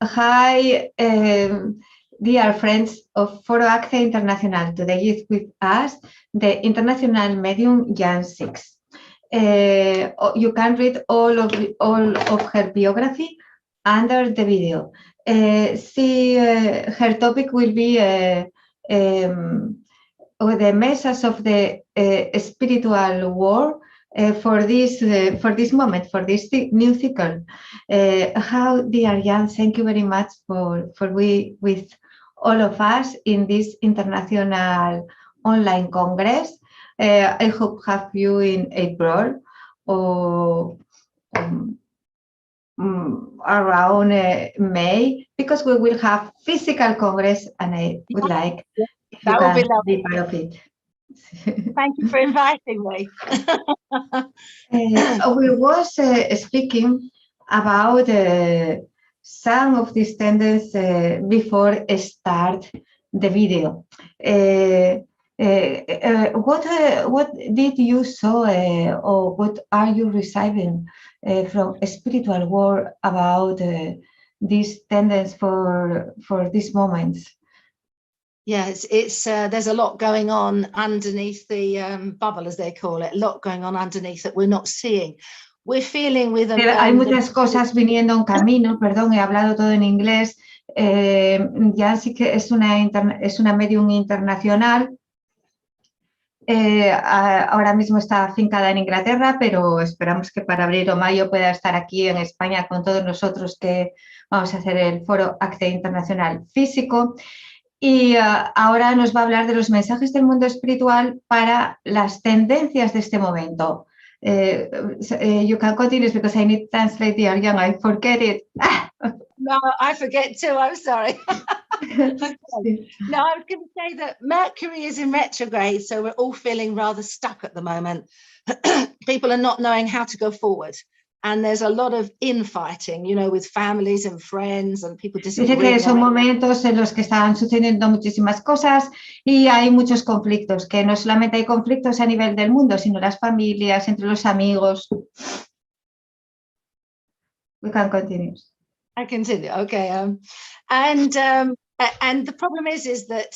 Hi, dear friends of FORO ACCE International. Today is with us the international medium Jan Siggs. You can read all of her biography under the video. Her topic will be the message of the spiritual world for this moment, for this new cycle. How, dear Jan, thank you very much for being with all of us in this international online congress. I hope have you in April or around May, because we will have physical congress, and I would like if you can be part of it. Thank you for inviting me. We was speaking about some of these tendencies before I start the video. What did you saw or what are you receiving from a spiritual world about these tendencies for these moments? Yes, there's a lot going on underneath the bubble, as they call it, a lot going on underneath that we're not seeing. We're feeling with them. Hay muchas cosas viniendo en camino, perdón, he hablado todo en inglés. Ya sí que es una medium internacional. Ahora mismo está afincada en Inglaterra, pero esperamos que para abril o mayo pueda estar aquí en España con todos nosotros, que vamos a hacer el foro ACCE Internacional físico. Y ahora nos va a hablar de los mensajes del mundo espiritual para las tendencias de este momento. You can continue because I need to translate the Young. I forget it. No, I forget too. I'm sorry. Okay. No, I was going to say that Mercury is in retrograde, so we're all feeling rather stuck at the moment. People are not knowing how to go forward. And there's a lot of infighting, you know, with families and friends and people disagreeing. Dice que son momentos en los que están sucediendo muchísimas cosas y hay muchos conflictos, que no solamente hay conflictos a nivel del mundo, sino las familias, entre los amigos. We can continue. I continue, okay. And the problem is that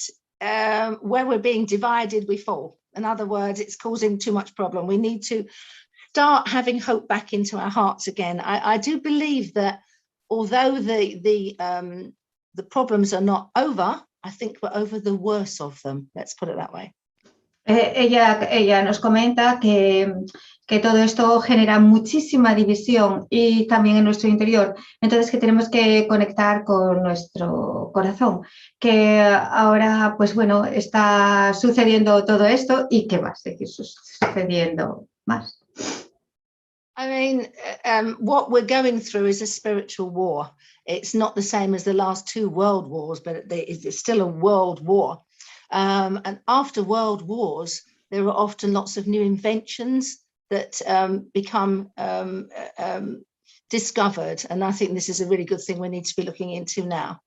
where we're being divided, we fall. In other words, it's causing too much problem. We need to start having hope back into our hearts again. I do believe that although the problems are not over, I think we're over the worst of them. Let's put it that way. Ella nos comenta que todo esto genera muchísima división y también en nuestro interior. Entonces que tenemos que conectar con nuestro corazón, que ahora pues bueno está sucediendo todo esto y que va a seguir sucediendo más. I mean, what we're going through is a spiritual war. It's not the same as the last two world wars, but it's still a world war. And after world wars, there are often lots of new inventions that become discovered. And I think this is a really good thing we need to be looking into now.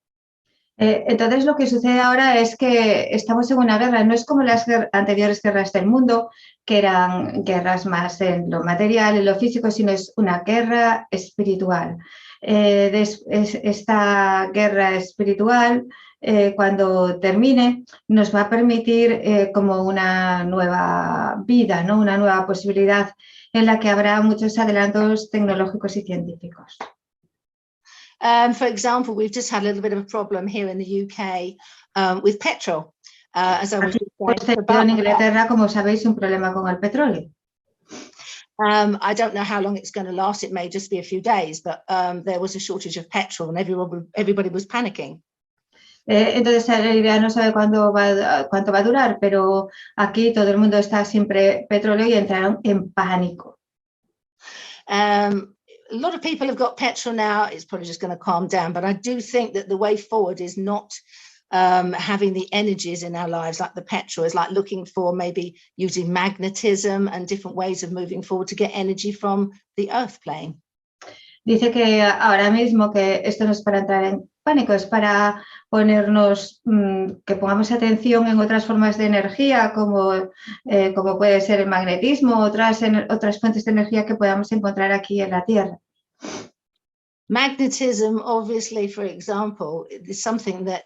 Entonces lo que sucede ahora es que estamos en una guerra, no es como las anteriores guerras del mundo, que eran guerras más en lo material, en lo físico, sino es una guerra espiritual. Esta guerra espiritual, cuando termine, nos va a permitir como una nueva vida, ¿no? Una nueva posibilidad en la que habrá muchos adelantos tecnológicos y científicos. For example, we've just had a little bit of a problem here in the UK with petrol. As I was saying en Inglaterra, como sabéis, un problema con el petróleo. I don't know how long it's going to last. It may just be a few days, but there was a shortage of petrol and everybody was panicking. Entonces, la idea no sabe cuánto va a durar, pero aquí todo el mundo está siempre petróleo y entraron en pánico. A lot of people have got petrol now. It's probably just going to calm down, but I do think that the way forward is not having the energies in our lives like the petrol. Is like looking for maybe using magnetism and different ways of moving forward to get energy from the earth plane. Dice que ahora mismo que esto no es para entrar en pánico, es para ponernos, que pongamos atención en otras formas de energía, como puede ser el magnetismo, otras fuentes de energía que podamos encontrar aquí en la Tierra. Magnetism, obviously, for example, is something that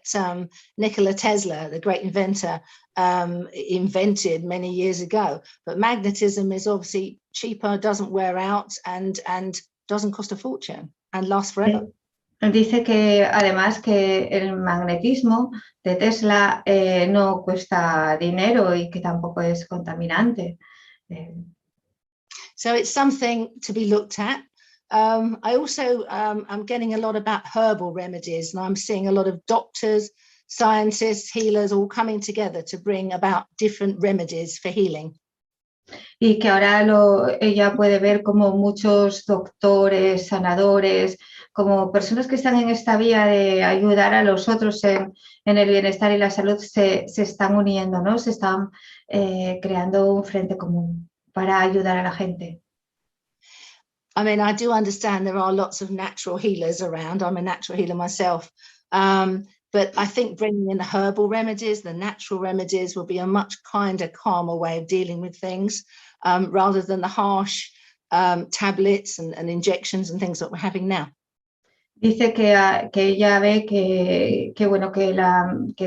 Nikola Tesla, the great inventor, invented many years ago. But magnetism is obviously cheaper, doesn't wear out, and doesn't cost a fortune and lasts forever. Dice que además que el magnetismo de Tesla no cuesta dinero y que tampoco es contaminante. So it's something to be looked at. I also I'm getting a lot about herbal remedies, and I'm seeing a lot of doctors, scientists, healers all coming together to bring about different remedies for healing. Y que ahora ella puede ver como muchos doctores, sanadores, como personas que están en esta vía de ayudar a los otros en el bienestar y la salud se están uniendo, ¿no? Se están creando un frente común para ayudar a la gente. I mean, I do understand there are lots of natural healers around. I'm a natural healer myself. But I think bringing in the herbal remedies, the natural remedies, will be a much kinder, calmer way of dealing with things, rather than the harsh tablets and injections and things that we're having now. Dice que ella ve que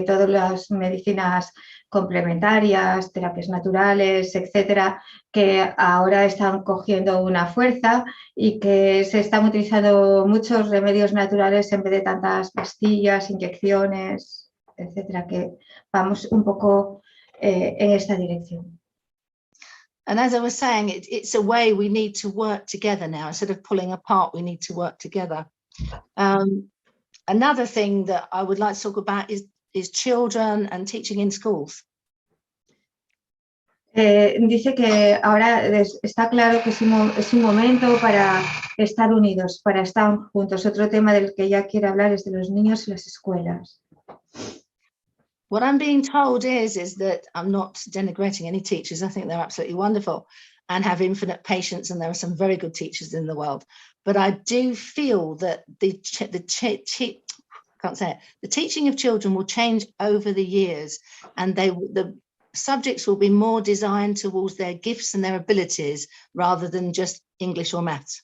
todas las medicinas complementarias, terapias naturales, etcétera, que ahora están cogiendo una fuerza y que se están utilizando muchos remedios naturales en vez de tantas pastillas, inyecciones, etcétera, que vamos un poco en esta dirección. And as I was saying, it's a way we need to work together now. Instead of pulling apart, we need to work together. Another thing that I would like to talk about is children and teaching in schools. Dice que ahora está claro que es un momento para estar unidos, para estar juntos. Otro tema del que ella quiere hablar es de los niños y las escuelas. What I'm being told is that I'm not denigrating any teachers. I think they're absolutely wonderful and have infinite patience, and there are some very good teachers in the world. But I do feel that the teaching of children will change over the years, and the subjects will be more designed towards their gifts and their abilities rather than just English or maths.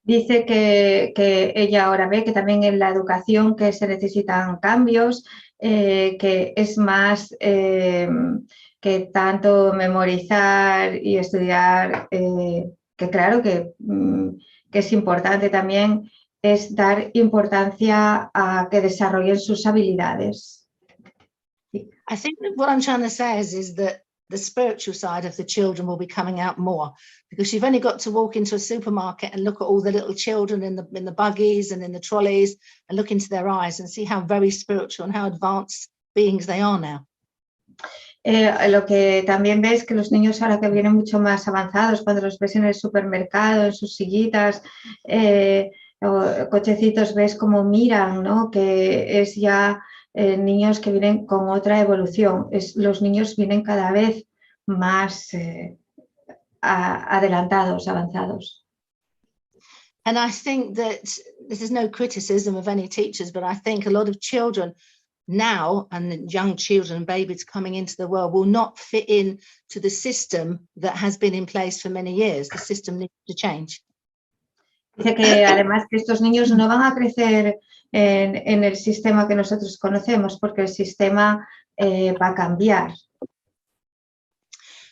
Dice que ella ahora ve que también en la educación que se necesitan cambios, que es más que tanto memorizar y estudiar, que claro que es importante también, es dar importancia a que desarrollen sus habilidades. I think that what I'm trying to say is that the spiritual side of the children will be coming out more, because you've only got to walk into a supermarket and look at all the little children in the buggies and in the trolleys and look into their eyes and see how very spiritual and how advanced beings they are now. Lo que también ves que los niños ahora que vienen mucho más avanzados, cuando los ves en el supermercado, en sus sillitas, o cochecitos, ves cómo miran, ¿no? Que es ya niños que vienen con otra evolución. Los niños vienen cada vez más adelantados, avanzados. And I think that this is no criticism of any teachers, but I think a lot of children now, and the young children and babies coming into the world, will not fit in to the system that has been in place for many years. The system needs to change. Dice que además que estos niños no van a crecer en el sistema que nosotros conocemos, porque el sistema va a cambiar.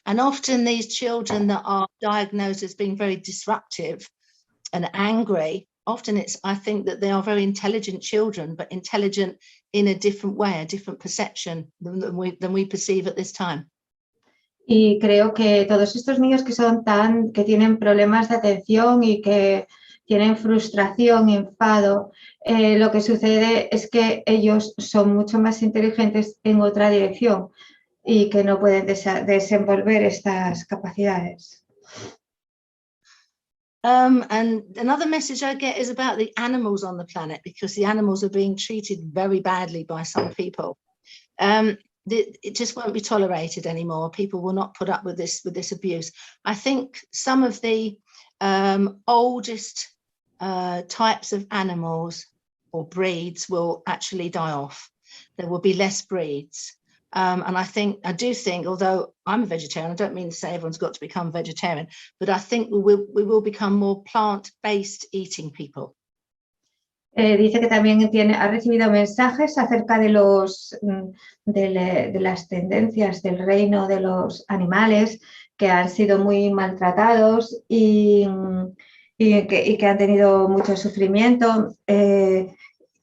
And often these children that are diagnosed as being very disruptive and angry, often I think that they are very intelligent children, but intelligent in a different way, a different perception than we perceive at this time. Y creo que todos estos niños que tienen problemas de atención y que tienen frustración y enfado, lo que sucede es que ellos son mucho más inteligentes en otra dirección y que no pueden desenvolver estas capacidades. And another message I get is about the animals on the planet, because the animals are being treated very badly by some people. It just won't be tolerated anymore. People will not put up with this abuse. I think some of the oldest types of animals or breeds will actually die off. There will be less breeds. And I do think, although I'm a vegetarian, I don't mean to say everyone's got to become vegetarian, but I think we will become more plant-based eating people. Dice que también ha recibido mensajes acerca de las tendencias del reino de los animales que han sido muy maltratados y que han tenido mucho sufrimiento, que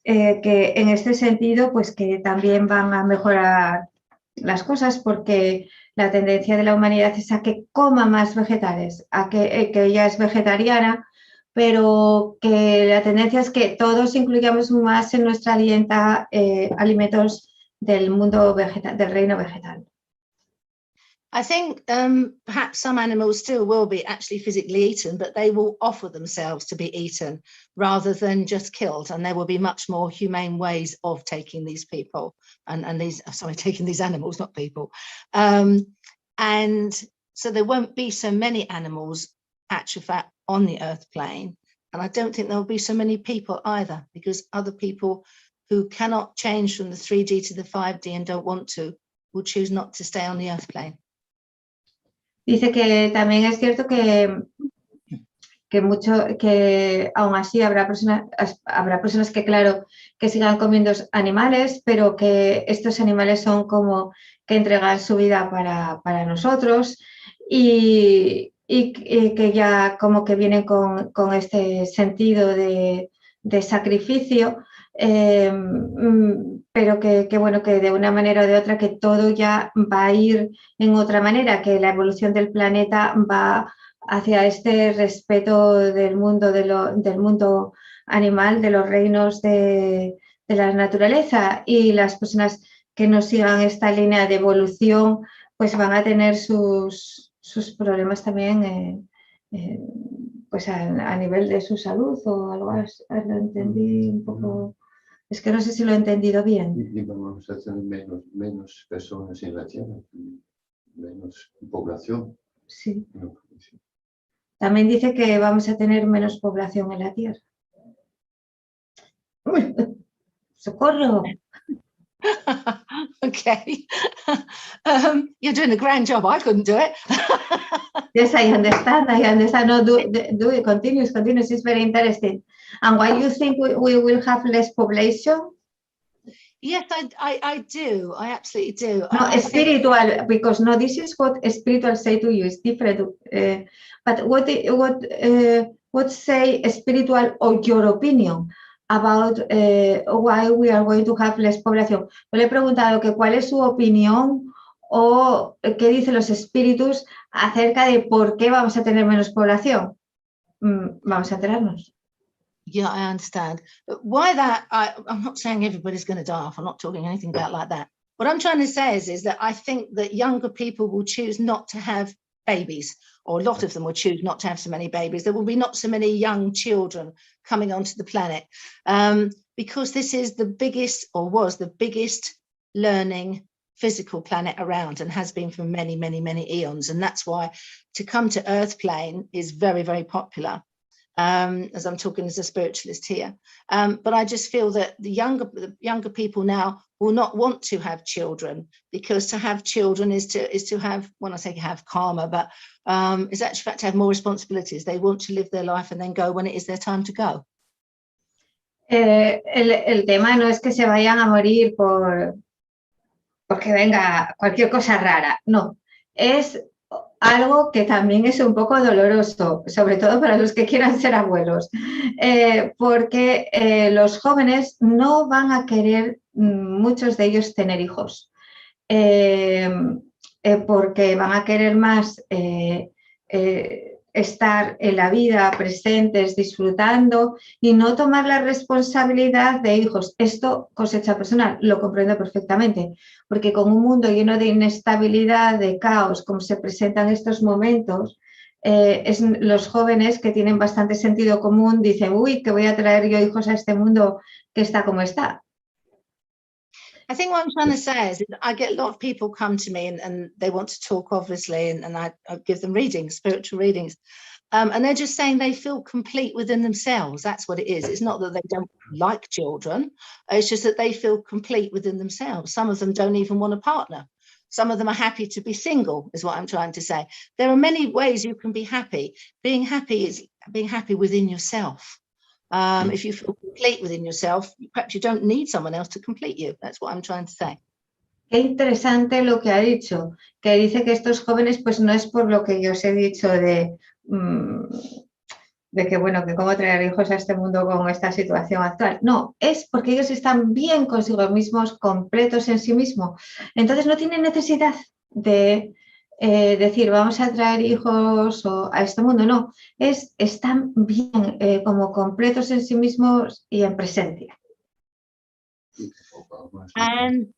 en este sentido pues que también van a mejorar las cosas, porque la tendencia de la humanidad es a que coma más vegetales, a que ella es vegetariana, pero que la tendencia es que todos incluyamos más en nuestra dieta alimentos del mundo vegetal, del reino vegetal. I think perhaps some animals still will be actually physically eaten, but they will offer themselves to be eaten rather than just killed. And there will be much more humane ways of taking these people taking these animals, not people. And so there won't be so many animals, actual fact, on the earth plane. And I don't think there will be so many people either, because other people who cannot change from the 3D to the 5D and don't want to will choose not to stay on the earth plane. Dice que también es cierto que aún así habrá personas que, claro, que sigan comiendo animales, pero que estos animales son como que entregan su vida para nosotros y que ya como que vienen con este sentido de sacrificio, pero que bueno, que de una manera o de otra que todo ya va a ir en otra manera, que la evolución del planeta va hacia este respeto del mundo, del mundo animal, de los reinos de la naturaleza, y las personas que no sigan esta línea de evolución pues van a tener sus problemas también pues a nivel de su salud o algo así. Lo entendí un poco, es que no sé si lo he entendido bien. Y vamos a tener menos personas en la Tierra, menos población. Sí. También dice que vamos a tener menos población en la Tierra. ¡Uy! ¡Socorro! Okay. You're doing a grand job. I couldn't do it. Yes, I understand. No, do it. Continuous. It's very interesting. And why you think we will have less population? Yes, I do. I absolutely do. No, espiritual, because no, this is what spiritual say to you. It's different. But what say spiritual or your opinion about why we are going to have less population? Yo le he preguntado que cuál es su opinión o qué dicen los espíritus acerca de por qué vamos a tener menos población. Vamos a enterarnos. Yeah, I understand. Why that, I'm not saying everybody's going to die off. I'm not talking anything about like that. What I'm trying to say is that I think that younger people will choose not to have babies, or a lot of them will choose not to have so many babies. There will be not so many young children coming onto the planet because this is the biggest, or was the biggest, learning physical planet around, and has been for many, many, many eons. And that's why to come to Earth plane is very, very popular. As I'm talking as a spiritualist here, but I just feel that the younger people now will not want to have children, because to have children is to have, when I say have karma, but it's actually fact to have more responsibilities. They want to live their life and then go when it is their time to go. El tema no es que se vayan a morir porque venga cualquier cosa rara, no, es algo que también es un poco doloroso, sobre todo para los que quieran ser abuelos, porque los jóvenes no van a querer, muchos de ellos, tener hijos, porque van a querer más estar en la vida, presentes, disfrutando, y no tomar la responsabilidad de hijos. Esto, cosecha personal, lo comprendo perfectamente, porque con un mundo lleno de inestabilidad, de caos, como se presentan estos momentos, los jóvenes que tienen bastante sentido común dicen, uy, que voy a traer yo hijos a este mundo que está como está. I think what I'm trying to say is I get a lot of people come to me and they want to talk, obviously, and I give them readings, spiritual readings. And they're just saying they feel complete within themselves. That's what it is. It's not that they don't like children. It's just that they feel complete within themselves. Some of them don't even want a partner. Some of them are happy to be single, is what I'm trying to say. There are many ways you can be happy. Being happy is being happy within yourself. If you feel complete within yourself, perhaps you don't need someone else to complete you. That's what I'm trying to say. Qué interesante lo que ha dicho, que dice que estos jóvenes, pues no es por lo que yo os he dicho de que, bueno, que cómo traer hijos a este mundo con esta situación actual. No, es porque ellos están bien consigo mismos, completos en sí mismos. Entonces no tienen necesidad de decir, vamos a traer hijos a este mundo. No, están bien como completos en sí mismos y en presencia. And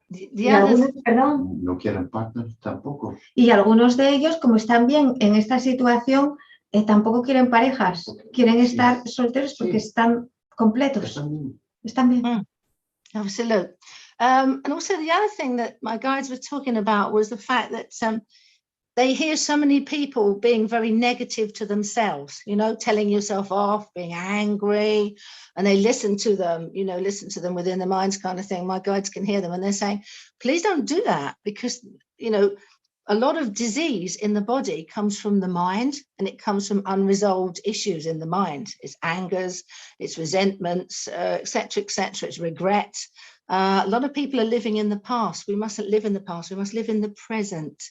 Y algunos, perdón, no quieren partner tampoco. y algunos de ellos, como están bien en esta situación, tampoco quieren parejas, quieren estar solteros porque están completos. Están bien. Absolutely. And also the other thing that my guides were talking about was the fact that they hear so many people being very negative to themselves, you know, telling yourself off, being angry, and they listen to them, you know, listen to them within their minds kind of thing. My guides can hear them and they're saying, please don't do that, because, you know, a lot of disease in the body comes from the mind, and it comes from unresolved issues in the mind. It's angers, it's resentments, etc., etc. It's regret. A lot of people are living in the past. We mustn't live in the past. We must live in the present.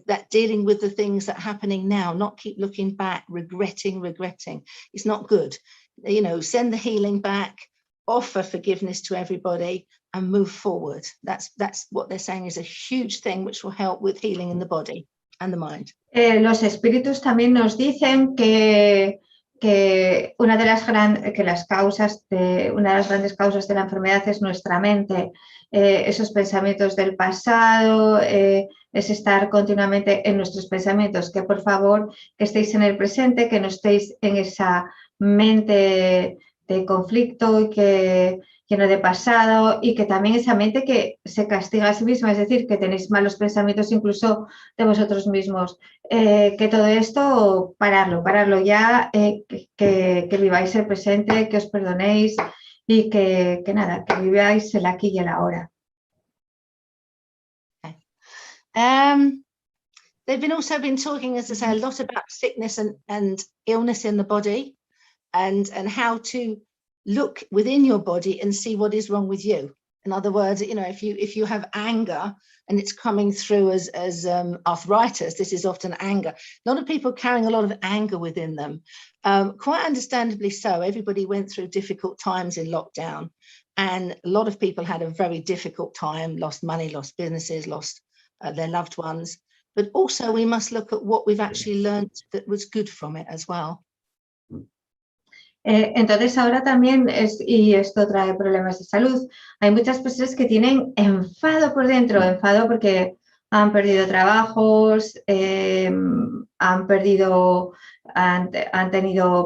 That dealing with the things that are happening now, not keep looking back, regretting. It's not good. You know, send the healing back, offer forgiveness to everybody, and move forward. That's what they're saying is a huge thing which will help with healing in the body and the mind. Los espíritus también nos dicen que una de las grandes causas de la enfermedad es nuestra mente, esos pensamientos del pasado, es estar continuamente en nuestros pensamientos, que por favor que estéis en el presente, que no estéis en esa mente de conflicto y que lleno de pasado, y que también esa mente que se castiga a sí misma, es decir, que tenéis malos pensamientos incluso de vosotros mismos, que todo esto pararlo ya, que viváis el presente, que os perdonéis y que nada, que viváis el aquí y el ahora. They've also been talking, as I say, a lot about sickness and illness in the body, and how to look within your body and see what is wrong with you. In other words, you know, if you have anger and it's coming through as arthritis, this is often anger. A lot of people carrying a lot of anger within them, quite understandably so. Everybody went through difficult times in lockdown, and a lot of people had a very difficult time, lost money, lost businesses, lost their loved ones. But also we must look at what we've actually learned that was good from it as well. Entonces ahora también, y esto trae problemas de salud, hay muchas personas que tienen enfado por dentro, enfado porque han perdido trabajos, han tenido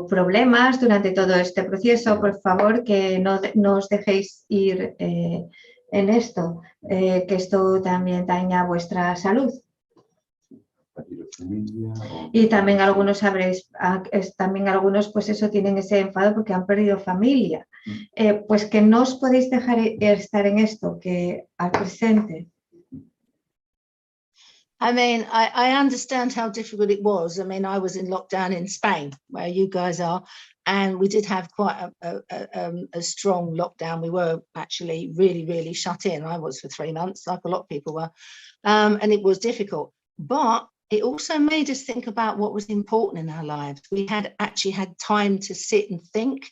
problemas durante todo este proceso. Por favor, que no os dejéis ir en esto, que esto también daña vuestra salud. Y también algunos pues eso, tienen ese enfado porque han perdido familia. Pues que no os podéis dejar estar en esto, que al presente. I mean, I understand how difficult it was. I mean, I was in lockdown in Spain, where you guys are, and we did have quite a strong lockdown. We were actually really, really shut in. I was for 3 months, like a lot of people were, and it was difficult. But it also made us think about what was important in our lives. We had actually had time to sit and think,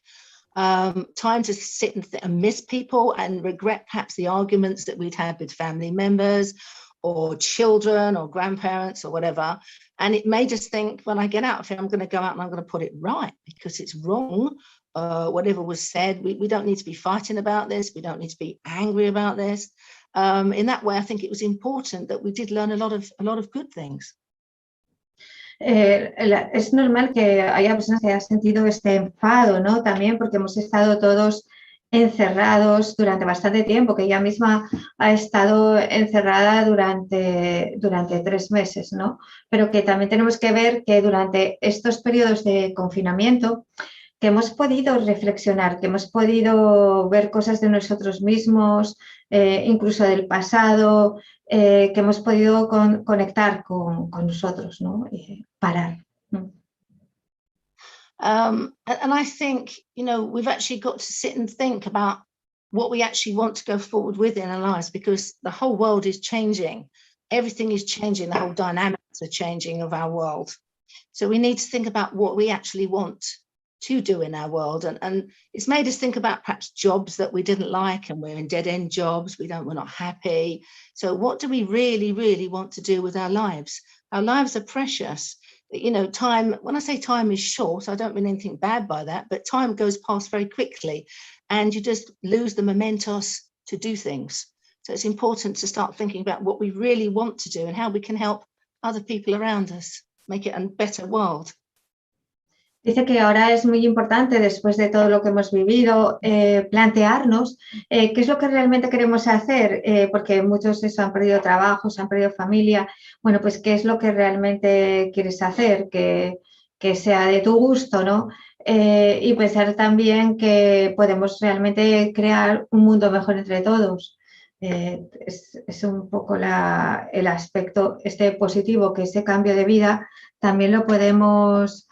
time to sit and miss people and regret perhaps the arguments that we'd had with family members or children or grandparents or whatever. And it made us think, when I get out of here, I'm going to go out and I'm going to put it right, because it's wrong. Whatever was said, we don't need to be fighting about this. We don't need to be angry about this. In that way, I think it was important that we did learn a lot of good things. Es normal que haya personas que hayan sentido este enfado, ¿no? También porque hemos estado todos encerrados durante bastante tiempo, que ella misma ha estado encerrada durante 3 meses, ¿no? Pero que también tenemos que ver que durante estos periodos de confinamiento que hemos podido reflexionar, que hemos podido ver cosas de nosotros mismos, incluso del pasado, que hemos podido conectar con nosotros, ¿no? Parar. And I think, you know, we've actually got to sit and think about what we actually want to go forward with in our lives, because the whole world is changing. Everything is changing. The whole dynamics are changing of our world. So we need to think about what we actually want to do in our world. And it's made us think about perhaps jobs that we didn't like, and we're in dead-end jobs. We're not happy. So what do we really, really want to do with our lives? Our lives are precious. You know, time, when I say time is short, I don't mean anything bad by that, but time goes past very quickly and you just lose the mementos to do things. So it's important to start thinking about what we really want to do and how we can help other people around us make it a better world. Dice que ahora es muy importante, después de todo lo que hemos vivido, plantearnos qué es lo que realmente queremos hacer, porque muchos han perdido trabajos, han perdido familia. Bueno, pues qué es lo que realmente quieres hacer, que sea de tu gusto, ¿no? Y pensar también que podemos realmente crear un mundo mejor entre todos. Es un poco el aspecto positivo, que ese cambio de vida también lo podemos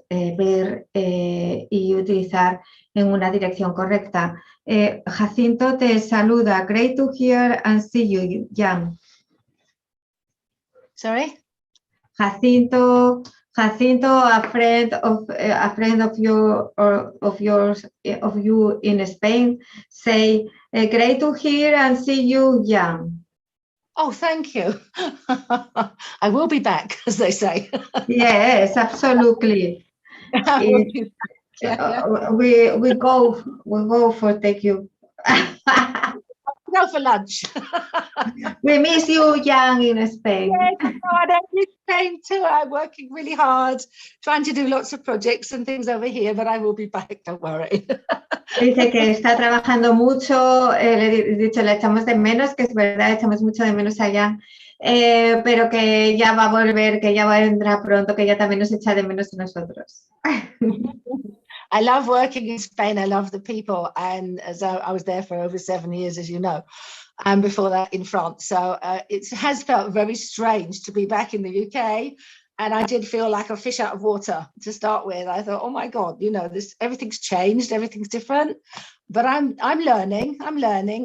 ver y utilizar en una dirección correcta. Jacinto te saluda. Great to hear and see you, Jan. Sorry? Jacinto, a friend of you in Spain, say, great to hear and see you, Jan. Oh, thank you. I will be back, as they say. Yes, absolutely. We go for take you. Go for lunch. We miss you, Jan, in Spain. Yes, I miss Spain too. I'm working really hard, trying to do lots of projects and things over here, but I will be back, don't worry. Dice que está trabajando mucho, le he dicho, le echamos de menos, que es verdad, echamos mucho de menos allá, pero que ya va a volver, que ya vendrá pronto, que ya también nos echa de menos a nosotros. I love working in Spain. I love the people, and as I was there for over 7 years, as you know, and before that in France. So it has felt very strange to be back in the UK. And I did feel like a fish out of water to start with. I thought, oh my God, you know, everything's changed, everything's different. But I'm learning,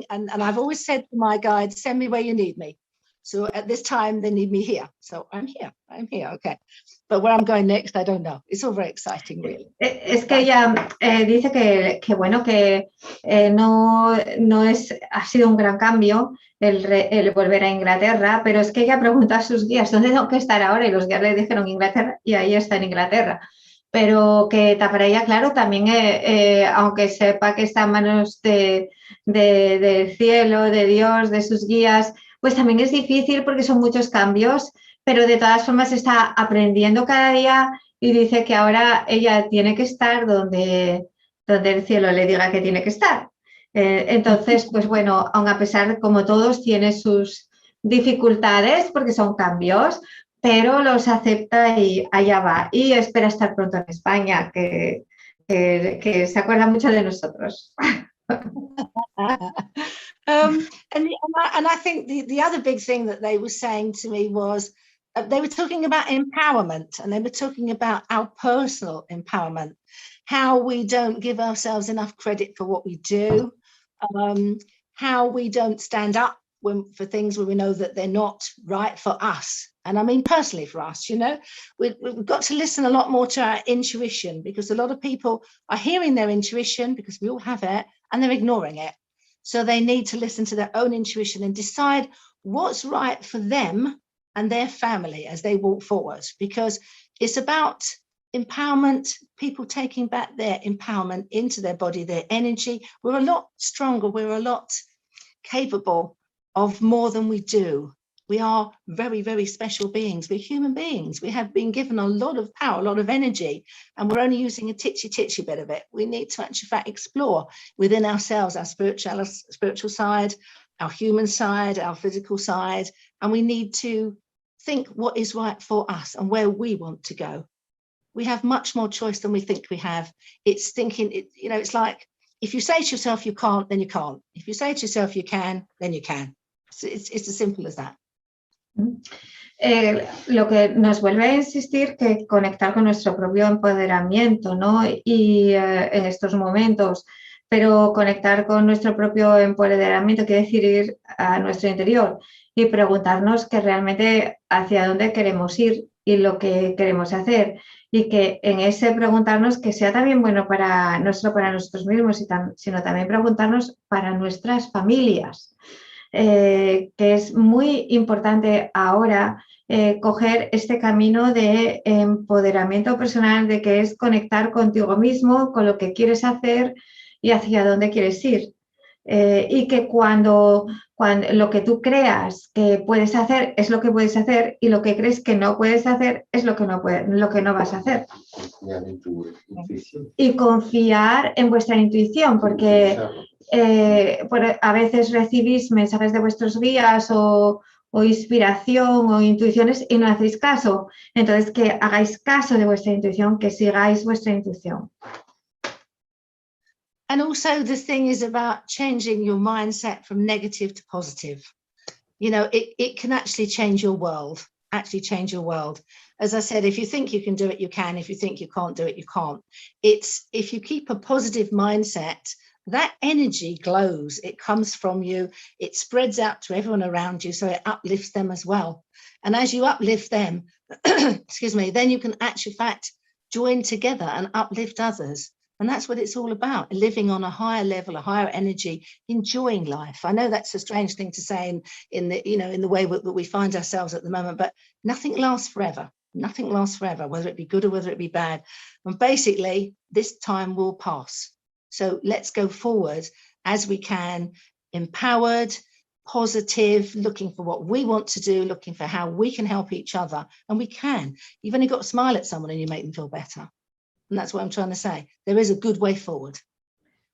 and I've always said to my guides, send me where you need me. So at this time, they need me here. So I'm here, okay. But where I'm going next, I don't know. It's all very exciting, really. Es que ella dice que bueno, que no ha sido un gran cambio el volver a Inglaterra, pero es que ella pregunta a sus guías, ¿dónde tengo que estar ahora? Y los guías le dijeron Inglaterra, y ahí está en Inglaterra. Pero que para ella, claro, también, aunque sepa que está en manos del cielo, de Dios, de sus guías, pues también es difícil porque son muchos cambios, pero de todas formas está aprendiendo cada día y dice que ahora ella tiene que estar donde el cielo le diga que tiene que estar. Entonces, pues bueno, aun a pesar, como todos, tiene sus dificultades porque son cambios, pero los acepta y allá va. Y espera estar pronto en España, que se acuerda mucho de nosotros. And I think the other big thing that they were saying to me was they were talking about empowerment, and they were talking about our personal empowerment, how we don't give ourselves enough credit for what we do, how we don't stand up for things where we know that they're not right for us. And I mean personally for us, you know, we've got to listen a lot more to our intuition, because a lot of people are hearing their intuition, because we all have it, and they're ignoring it. So they need to listen to their own intuition and decide what's right for them and their family as they walk forward, because it's about empowerment, people taking back their empowerment into their body, their energy. We're a lot stronger, we're a lot capable of more than we do. We are very, very special beings. We're human beings. We have been given a lot of power, a lot of energy, and we're only using a titsy bit of it. We need to actually, in fact, explore within ourselves, our spiritual side, our human side, our physical side, and we need to think what is right for us and where we want to go. We have much more choice than we think we have. It's thinking, you know, it's like, if you say to yourself you can't, then you can't. If you say to yourself you can, then you can. It's as simple as that. lo que nos vuelve a insistir que conectar con nuestro propio empoderamiento, ¿no? Y en estos momentos, pero conectar con nuestro propio empoderamiento quiere decir ir a nuestro interior y preguntarnos que realmente hacia dónde queremos ir y lo que queremos hacer, y que en ese preguntarnos que sea también bueno para nosotros mismos, sino también preguntarnos para nuestras familias, que es muy importante ahora coger este camino de empoderamiento personal, de que es conectar contigo mismo, con lo que quieres hacer y hacia dónde quieres ir. Y que cuando lo que tú creas que puedes hacer es lo que puedes hacer, y lo que crees que no puedes hacer es lo que no vas a hacer. Confiar en tu intuición. Y confiar en vuestra intuición, porque a veces recibís mensajes de vuestros guías o inspiración o intuiciones y no hacéis caso. Entonces, que hagáis caso de vuestra intuición, que sigáis vuestra intuición. And also the thing is about changing your mindset from negative to positive. You know, it can actually change your world, As I said, if you think you can do it, you can. If you think you can't do it, you can't. It's if you keep a positive mindset, that energy glows. It comes from you. It spreads out to everyone around you, so it uplifts them as well. And as you uplift them, excuse me, then you can actually, in fact, join together and uplift others. And that's what it's all about, living on a higher level, a higher energy, enjoying life. I know that's a strange thing to say in the way that we find ourselves at the moment, but nothing lasts forever. Nothing lasts forever, whether it be good or whether it be bad. And basically, this time will pass. So let's go forward as we can, empowered, positive, looking for what we want to do, looking for how we can help each other. And we can. You've only got to smile at someone and you make them feel better. And that's what I'm trying to say. There is a good way forward.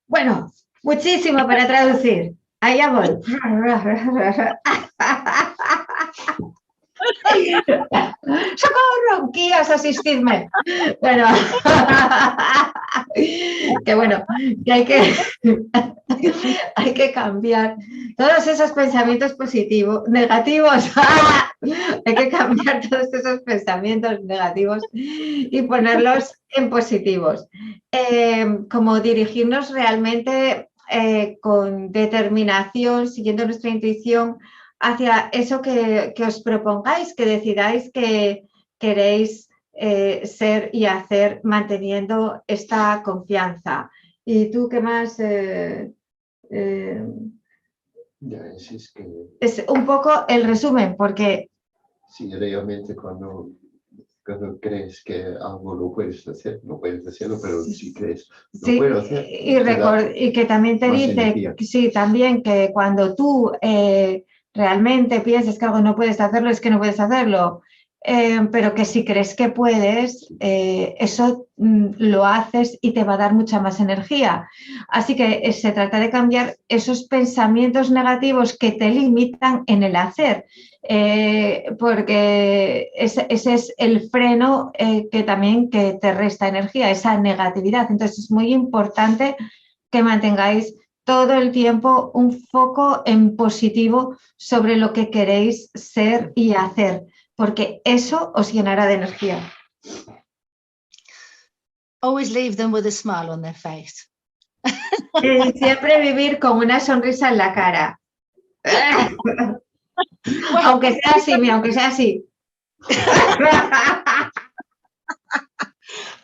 Bueno, muchísimo para traducir. Allá voy. ¡Socorro! ¡Guías, asistidme! Bueno, que bueno, que hay que cambiar todos esos pensamientos negativos. Hay que cambiar todos esos pensamientos negativos y ponerlos en positivos. Como dirigirnos realmente con determinación, siguiendo nuestra intuición, hacia eso que os propongáis, que decidáis que queréis ser y hacer, manteniendo esta confianza. ¿Y tú qué más? Es un poco el resumen, porque... Sí, realmente cuando crees que algo lo puedes hacer, no puedes hacerlo, pero si crees, lo puedo hacer. Y que también te dice, sí, también que cuando tú realmente piensas que algo no puedes hacerlo, es que no puedes hacerlo, pero que si crees que puedes, eso lo haces y te va a dar mucha más energía. Así que se trata de cambiar esos pensamientos negativos que te limitan en el hacer, porque ese es el freno que te resta energía, esa negatividad. Entonces es muy importante que mantengáis todo el tiempo un foco en positivo sobre lo que queréis ser y hacer, porque eso os llenará de energía. Always leave them with a smile on their face. Siempre vivir con una sonrisa en la cara. Aunque sea así, mira, aunque sea así.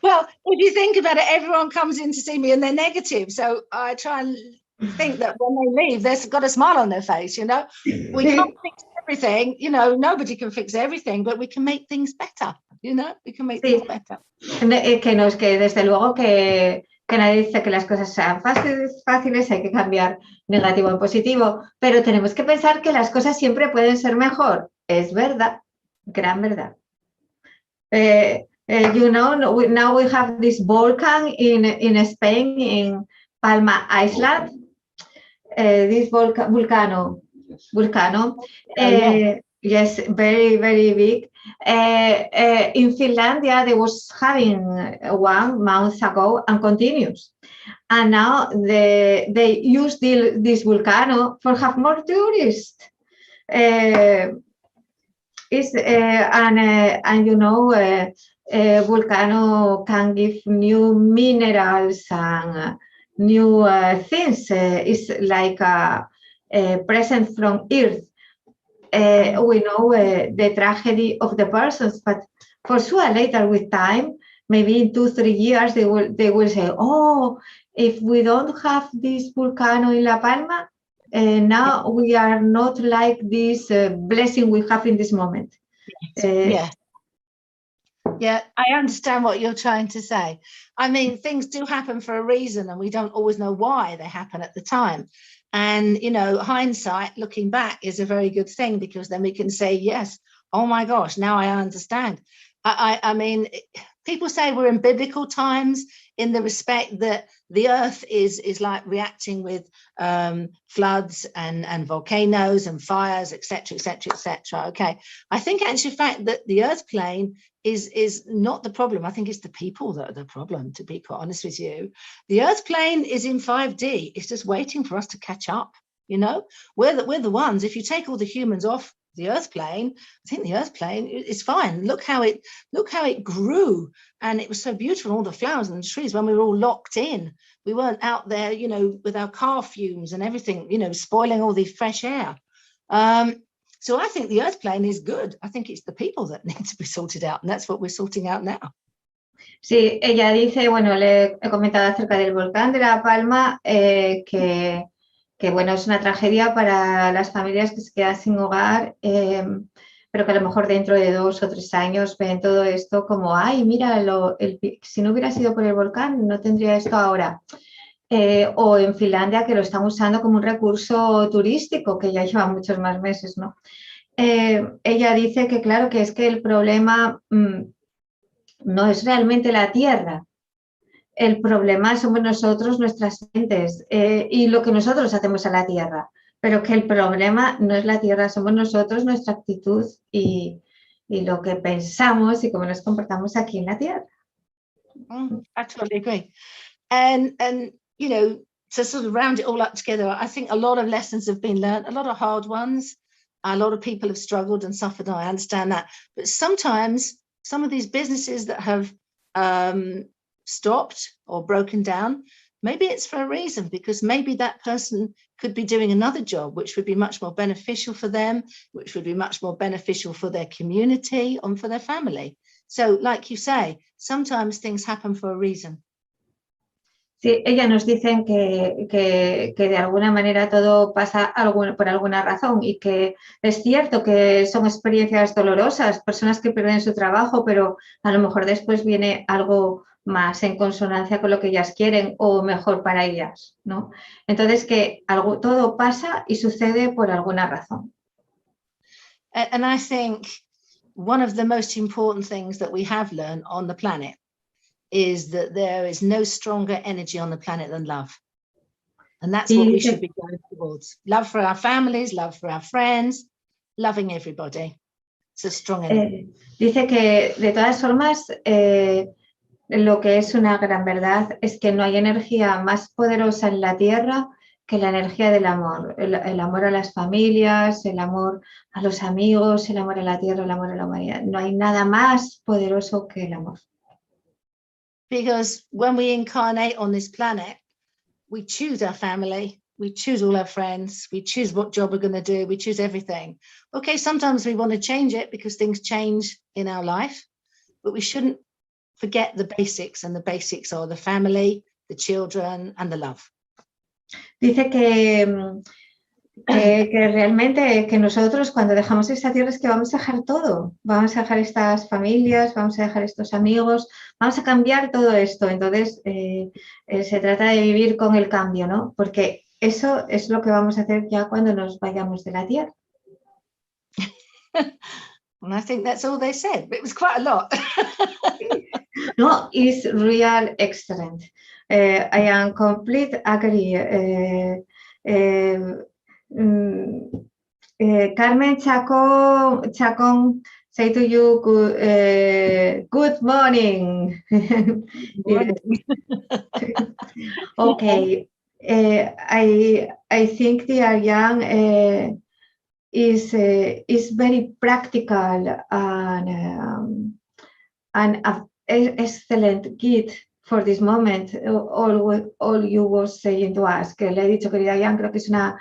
Well, if you think about it, everyone comes in to see me and they're negative. So I try and think that when they leave, they've got a smile on their face, you know. We can't fix everything, you know, nobody can fix everything, but we can make things better, you know, we can make things better. Que desde luego que nadie dice que las cosas sean fáciles, hay que cambiar negativo en positivo, pero tenemos que pensar que las cosas siempre pueden ser mejor. Es verdad, gran verdad. You know, now we have this volcano in Spain, in Palma Island. This volcano. Yes, very, very big. In Finlandia, they was having 1 month ago and continues. And now they use this volcano for have more tourists. And you know, volcano can give new minerals and new things. It's like a present from Earth. We know the tragedy of the persons, but for sure later with time, maybe in 2-3 years, they will say, oh, if we don't have this volcano in La Palma, now we are not like this blessing we have in this moment. Yeah, I understand what you're trying to say. I mean, things do happen for a reason, and we don't always know why they happen at the time. And, you know, hindsight, looking back, is a very good thing, because then we can say, yes, oh my gosh, now I understand. I mean, people say we're in biblical times, in the respect that the earth is like reacting with floods and volcanoes and fires, etc., etc., etc. Okay, I think actually the fact that the earth plane is not the problem. I think it's the people that are the problem, to be quite honest with you. The earth plane is in 5D. It's just waiting for us to catch up. You know, we're the ones. If you take all the humans off the earth plane, I think the earth plane is fine. Look how it grew, and it was so beautiful, all the flowers and the trees, when we were all locked in. We weren't out there, you know, with our car fumes and everything, you know, spoiling all the fresh air. So I think the earth plane is good. I think it's the people that need to be sorted out, and that's what we're sorting out now. Sí, ella dice, bueno, le he comentado acerca del volcán de La Palma, que bueno, es una tragedia para las familias que se quedan sin hogar, pero que a lo mejor dentro de 2 o 3 años ven todo esto como, ay, mira, si no hubiera sido por el volcán, no tendría esto ahora. O en Finlandia, que lo están usando como un recurso turístico, que ya lleva muchos más meses, ¿no? Ella dice que, claro, que es que el problema no es realmente la tierra. El problema somos nosotros, nuestras mentes, y lo que nosotros hacemos a la tierra. Pero que el problema no es la tierra, somos nosotros, nuestra actitud y lo que pensamos y cómo nos comportamos aquí en la tierra. I totally agree. And you know, to sort of round it all up together, I think a lot of lessons have been learned, a lot of hard ones. A lot of people have struggled and suffered, and I understand that. But sometimes some of these businesses that have stopped or broken down, maybe it's for a reason, because maybe that person could be doing another job which would be much more beneficial for them, which would be much more beneficial for their community and for their family. So, like you say, sometimes things happen for a reason. Sí, ella nos dicen que de alguna manera todo pasa por alguna razón, y que es cierto que son experiencias dolorosas, personas que pierden su trabajo, pero a lo mejor después viene algo más en consonancia con lo que ellas quieren o mejor para ellas, ¿no? Entonces que todo pasa y sucede por alguna razón. And I think one of the most important things that we have learned on the planet is that there is no stronger energy on the planet than love. And that's what we should be going towards. Love for our families, love for our friends, loving everybody. It's a strong energy. Dice que de todas formas, lo que es una gran verdad es que no hay energía más poderosa en la tierra que la energía del amor. El amor a las familias, el amor a los amigos, el amor a la tierra, el amor a la humanidad. No hay nada más poderoso que el amor. Because when we incarnate on this planet, we choose our family, we choose all our friends, we choose what job we're going to do, we choose everything. Okay, sometimes we want to change it because things change in our life, but we shouldn't forget the basics, and the basics are the family, the children, and the love. Dice que realmente que nosotros cuando dejamos esta tierra es que vamos a dejar todo, vamos a dejar estas familias, vamos a dejar estos amigos, vamos a cambiar todo esto. Entonces se trata de vivir con el cambio, ¿no? Porque eso es lo que vamos a hacer ya cuando nos vayamos de la tierra. And I think that's all they said, but it was quite a lot. No, it's real excellent. I am complete agree. Carmen Chacón say to you good morning. Okay, I think, dear Jan, is very practical and an excellent guide for this moment. All you was saying to us, que le he dicho, querida Jan, creo que es una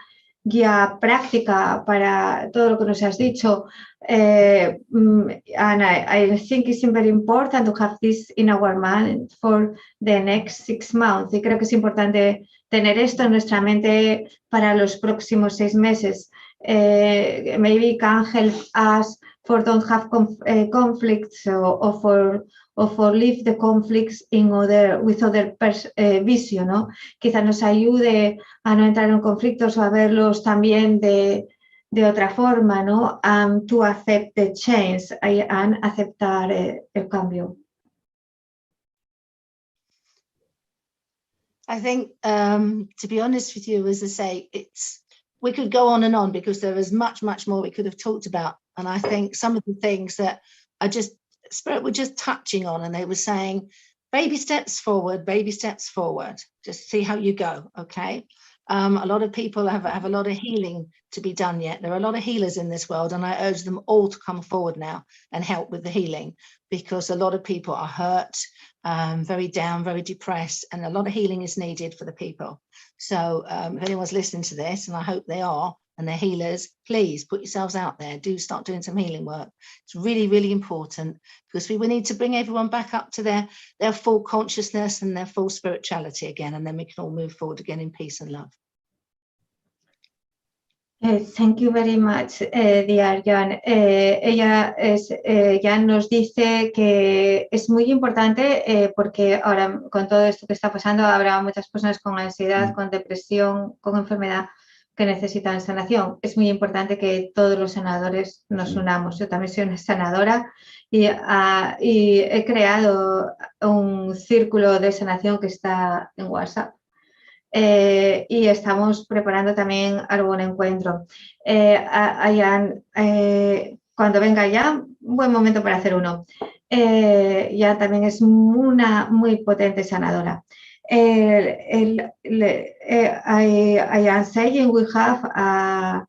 guía práctica para todo lo que nos has dicho. And I think it's very important to have this in our mind for the next 6 months. Y creo que es importante tener esto en nuestra mente para los próximos 6 meses. Maybe can help us for don't have conflicts or for leave the conflicts with other vision, ¿no? Quizá nos ayude a no entrar en conflictos o a verlos también de otra forma, ¿no? To accept the change and aceptar el cambio. I think, to be honest with you, as I say, we could go on and on because there is much, much more we could have talked about. And I think some of the things that Spirit were just touching on, and they were saying, baby steps forward, just see how you go, okay? A lot of people have a lot of healing to be done yet. There are a lot of healers in this world, and I urge them all to come forward now and help with the healing, because a lot of people are hurt, very down, very depressed, and a lot of healing is needed for the people. So if anyone's listening to this, and I hope they are, and they're healers, please put yourselves out there. Do start doing some healing work. It's really, really important, because we need to bring everyone back up to their full consciousness and their full spirituality again, and then we can all move forward again in peace and love. Thank you very much, dear Jan. Jan nos dice que es muy importante porque ahora con todo esto que está pasando habrá muchas personas con ansiedad, con depresión, con enfermedad que necesitan sanación. Es muy importante que todos los sanadores nos unamos. Yo también soy una sanadora y he creado un círculo de sanación que está en WhatsApp. Y estamos preparando también algún encuentro. Cuando venga ya, un buen momento para hacer uno. Ya también es una muy potente sanadora. I am saying we have a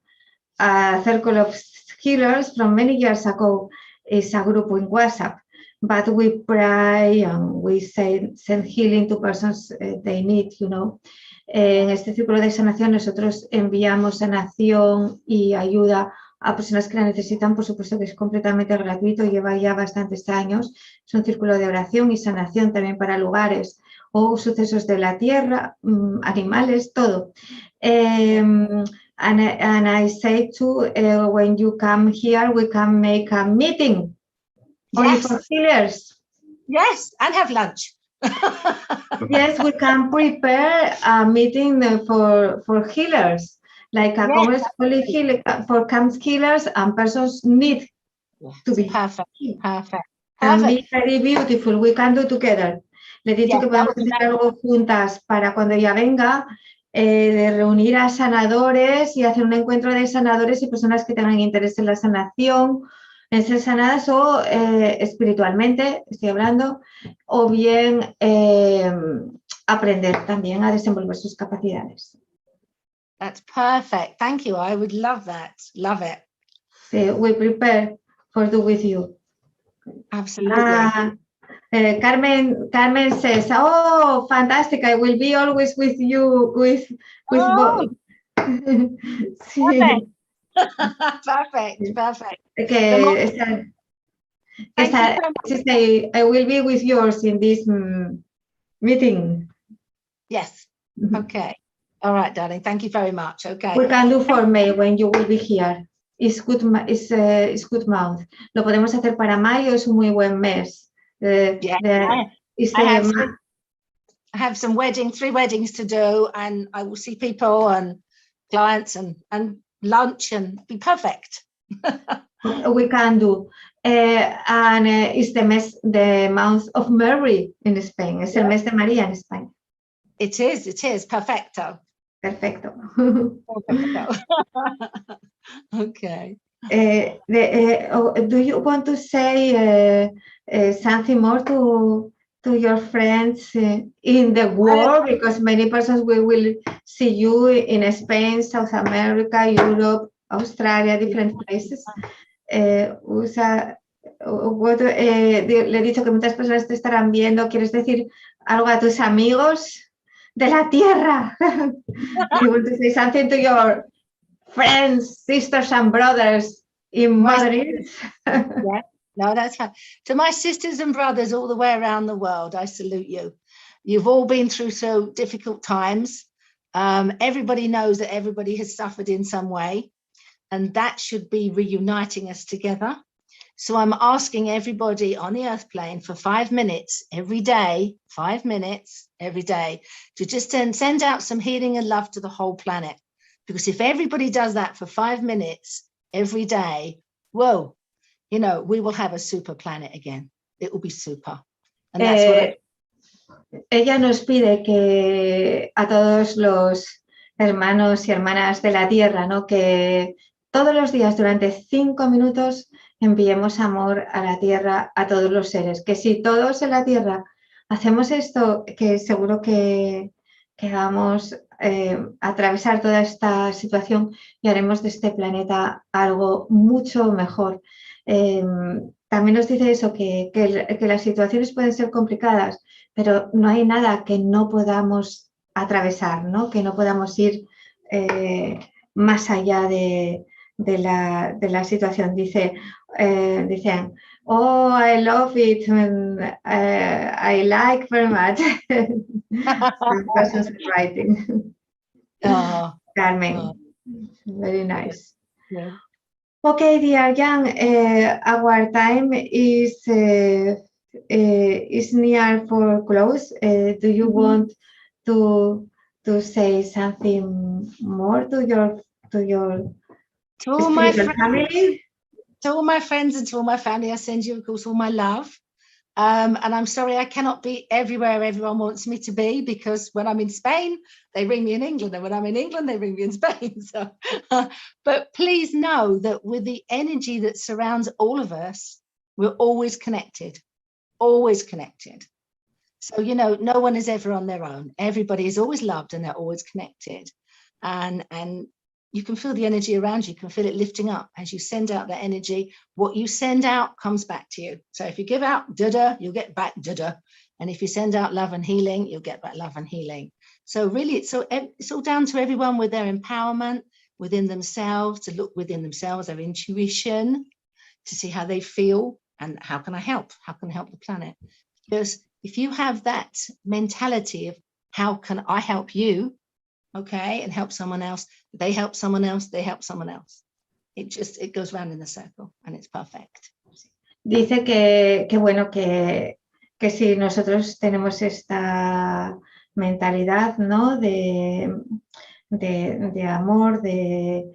circle of healers from many years ago. It's a group in WhatsApp, but we pray and we send healing to persons they need, you know. En este círculo de sanación nosotros enviamos sanación y ayuda a personas que la necesitan, por supuesto que es completamente gratuito, lleva ya bastantes años. Es un círculo de oración y sanación también para lugares o sucesos de la tierra, animales, todo. And I say too, when you come here, we can make a meeting only for healers. Yes, and have lunch. Yes, we can prepare a meeting for healers, like a congress only for camp healers and persons need to be perfect. And be very beautiful. We can do together. Le he dicho que podemos hacer algo juntas para cuando ella venga, de reunir a sanadores y hacer un encuentro de sanadores y personas que tengan interés en la sanación, en ser sanadas o espiritualmente, estoy hablando, o bien aprender también a desenvolver sus capacidades. That's perfect. Thank you. I would love that. Love it. We prepare for do with you. Absolutely. Carmen says, oh, fantastic. I will be always with you, with both. Sí. Perfect. Okay, I will be with yours in this meeting. Yes. Okay. All right, darling. Thank you very much. Okay. We can do for May when you will be here. It's good month. Lo podemos hacer para mayo, es un muy buen mes. I have some 3 weddings to do, and I will see people and clients and lunch and be perfect. We can do. And it's the month of Mary in Spain. Es el mes de María en España. It is. Perfecto. Okay. Do you want to say something more to your friends in the world? Because many persons will see you in Spain, South America, Europe, Australia, different places. Le he dicho que muchas personas te estarán viendo. ¿Quieres decir algo a tus amigos de la tierra? You want to say something to your friends, sisters and brothers in Madrid? Yeah, no, that's fine. To my sisters and brothers all the way around the world, I salute you. You've all been through so difficult times. Everybody knows that everybody has suffered in some way, and that should be reuniting us together. So I'm asking everybody on the earth plane for 5 minutes every day, 5 minutes every day, to just send out some healing and love to the whole planet. Because if everybody does that for 5 minutes every day, whoa, you know, we will have a super planet again. It will be super. And that's what ella nos pide que a todos los hermanos y hermanas de la tierra, ¿no? Que todos los días durante 5 minutos enviemos amor a la tierra, a todos los seres, que si todos en la tierra hacemos esto, que seguro que vamos a atravesar toda esta situación y haremos de este planeta algo mucho mejor. También nos dice eso, que las situaciones pueden ser complicadas, pero no hay nada que no podamos atravesar, ¿no? Que no podamos ir más allá de la situación. Dicen, oh, I love it, I like very much. Person's writing. Carmen, very nice. Yeah. Okay, dear Jan, our time is near for close. Do you want to say something more to your all my family? To all my friends and to all my family, I send you, of course, all my love. And I'm sorry I cannot be everywhere everyone wants me to be, because when I'm in Spain, they ring me in England, and when I'm in England, they ring me in Spain. So, but please know that with the energy that surrounds all of us, we're always connected, always connected. So, you know, no one is ever on their own. Everybody is always loved and they're always connected. And you can feel the energy around you. You can feel it lifting up as you send out that energy. What you send out comes back to you. So if you give out da-da, you'll get back da-da. And if you send out love and healing, you'll get back love and healing. So really, it's all down to everyone with their empowerment within themselves, to look within themselves, their intuition, to see how they feel and how can I help? How can I help the planet? Because if you have that mentality of how can I help you, okay, and help someone else, they help someone else, they help someone else. It goes round in a circle and it's perfect. Dice que bueno, que si nosotros tenemos esta mentalidad, ¿no? de amor, de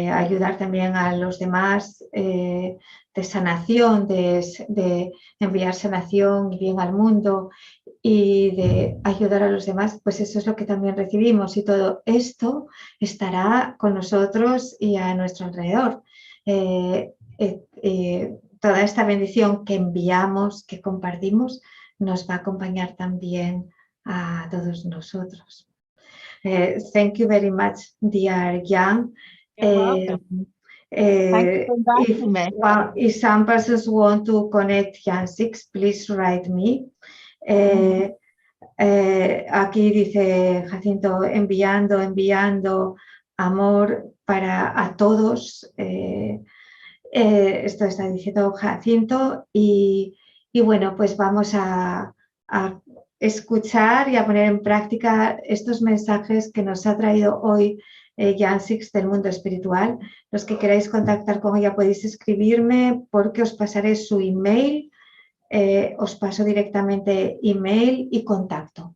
ayudar también a los demás, de sanación, de enviar sanación y bien al mundo y de ayudar a los demás, pues eso es lo que también recibimos, y todo esto estará con nosotros y a nuestro alrededor. Toda esta bendición que enviamos, que compartimos, nos va a acompañar también a todos nosotros. Thank you very much, dear Jan. If some persons want to connect Jan Siggs, please write me. Aquí dice Jacinto, enviando amor a todos. Esto está diciendo Jacinto, y bueno, pues vamos a escuchar y a poner en práctica estos mensajes que nos ha traído hoy Jan Siggs del mundo espiritual. Los que queráis contactar con ella podéis escribirme, porque os pasaré su email. Os paso directamente email y contacto.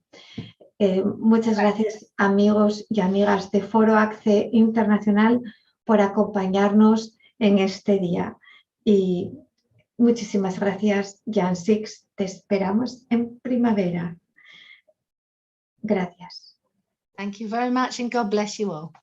Muchas gracias, amigos y amigas de Foro ACCE Internacional, por acompañarnos en este día. Y muchísimas gracias, Jan Siggs. Te esperamos en primavera. Gracias. Thank you very much and God bless you all.